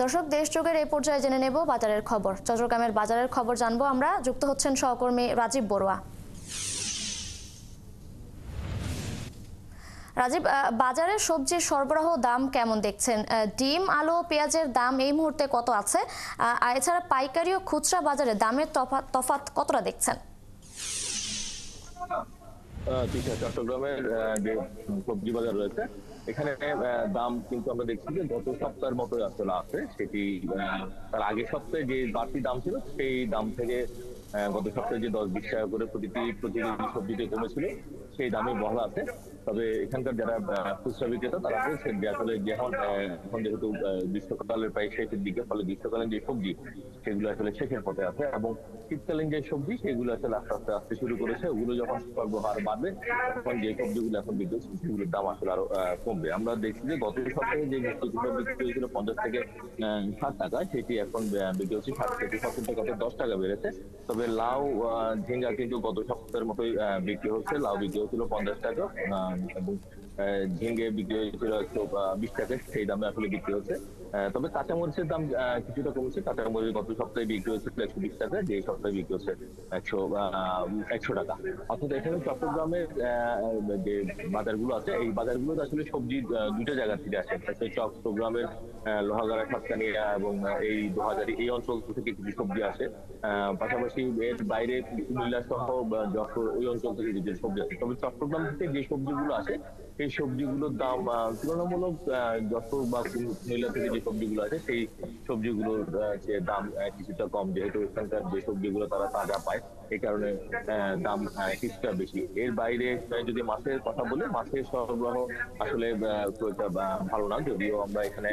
দর্শক, দেশ যুগের এই পর্যায়ে জেনে নেব বাজারের খবর। চট্টগ্রামের বাজারের খবর জানবো আমরা। যুক্ত হচ্ছেন সহকর্মী রাজীব বড়ুয়া। রাজীব, বাজারে সবজির সরবরাহ দাম কেমন দেখছেন? ডিম, আলু, পেঁয়াজের দাম এই মুহূর্তে কত আছে? আর এছাড়া পাইকারি ও খুচরা বাজারে দামের তফাৎ কতটা দেখছেন? চট্টগ্রামের যে সবজি বাজার রয়েছে এখানে দাম কিন্তু আমরা দেখছি যে গত সপ্তাহের মতো আসলে আছে। সেটি তার আগের সপ্তাহে যে বাড়তি দাম ছিল সেই দাম থেকে গত সপ্তাহে যে 10-20 টাকা করে প্রতি কেজি সবজিতে কমেছিল সেই দামে বহাল আছে। তবে এখানকার যারা খুচরা বিক্রেতা তারা বলছেন যে আসলে এখন যেহেতু গ্রীষ্মকালের প্রায় শেষের দিকে, ফলে গ্রীষ্মকালীন যে সবজি সেগুলো আসলে শেষের পথে আছে এবং শীতকালীন যে সবজি সেগুলো আসলে আস্তে আস্তে আসতে শুরু করেছে। ওগুলো যখন সরবরাহ বাড়বে তখন যে সবজিগুলো এখন বিক্রি হচ্ছে সেগুলোর দাম আসলে আরো কমবে। আমরা দেখছি যে গত সপ্তাহে যে মিষ্টিগুলো বিক্রি হয়েছিল 50 থেকে 60 টাকা, সেটি এখন বিক্রি হচ্ছে 60 থেকে 70 টাকা, 10 টাকা বেড়েছে। তবে লাউ, ঝিঙ্গা কিন্তু গত সপ্তাহের মতোই বিক্রি হচ্ছে। লাউ বিক্রি হচ্ছিল 50 টাকা এবং ঝিঙ্গে বিক্রি হয়েছিল 120 টাকা, সেই দামে আসলে বিক্রি হচ্ছে। তবে কাঁচামরিচের দাম কিছুটা কমেছে। কাঁচামরিচ গত সপ্তাহে বিক্রি হয়েছিল 120 টাকা, যে সপ্তাহে বিক্রি হচ্ছে 100 টাকা। অর্থাৎ এখানে চট্টগ্রামের যে বাজারগুলো আছে এই বাজারগুলোতে আসলে সবজি দুটো জায়গা থেকে আসে। চট্টগ্রামের লোহাগাড়া, সাতকানিয়া এবং এই 2000 এই অঞ্চল থেকে কিছু সবজি আসে। পাশাপাশি এর বাইরে কুমিল্লা সহ যশোর ওই অঞ্চল থেকে কিছু সবজি আসে। তবে চট্টগ্রাম থেকে যে সবজিগুলো আসে সেই সবজিগুলোর দাম তুলনামূলক যশোর বা কুমিল্লা থেকে যে সবজিগুলো আছে সেই সবজিগুলোর যে দাম কিছুটা কম, যেহেতু এখানকার যে সবজিগুলো তারা তাজা পায় এই কারণে দাম কিছুটা বেশি। এর বাইরে যদি মাছের কথা বলি, মাছের সরবরাহ আসলে খুব একটা ভালো না, যদিও আমরা এখানে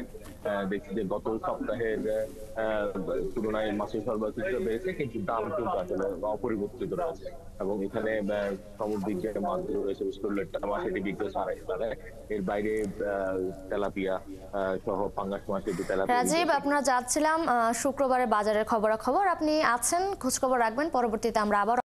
দেখছি যে গত সপ্তাহের তুলনায় মাছের সরবরাহ কিছুটা বেড়েছে, কিন্তু দাম কিন্তু আসলে অপরিবর্তিত রয়েছে। এবং এখানে সামুদ্রিক যে মাছগুলো রয়েছে, বিশেষ করে লেট্টা মাছ, এটি বিক্রি হচ্ছে 250 টাকায়। এর বাইরে তেলাপিয়া সহ পাঙ্গাস মাছ, এটি তেলাপিয়া। রাজীব, আপনারা যাচ্ছিলাম শুক্রবারের বাজারের খবরাখবর। আপনি আছেন, খোঁজখবর রাখবেন। পরবর্তীতে আমরা আবার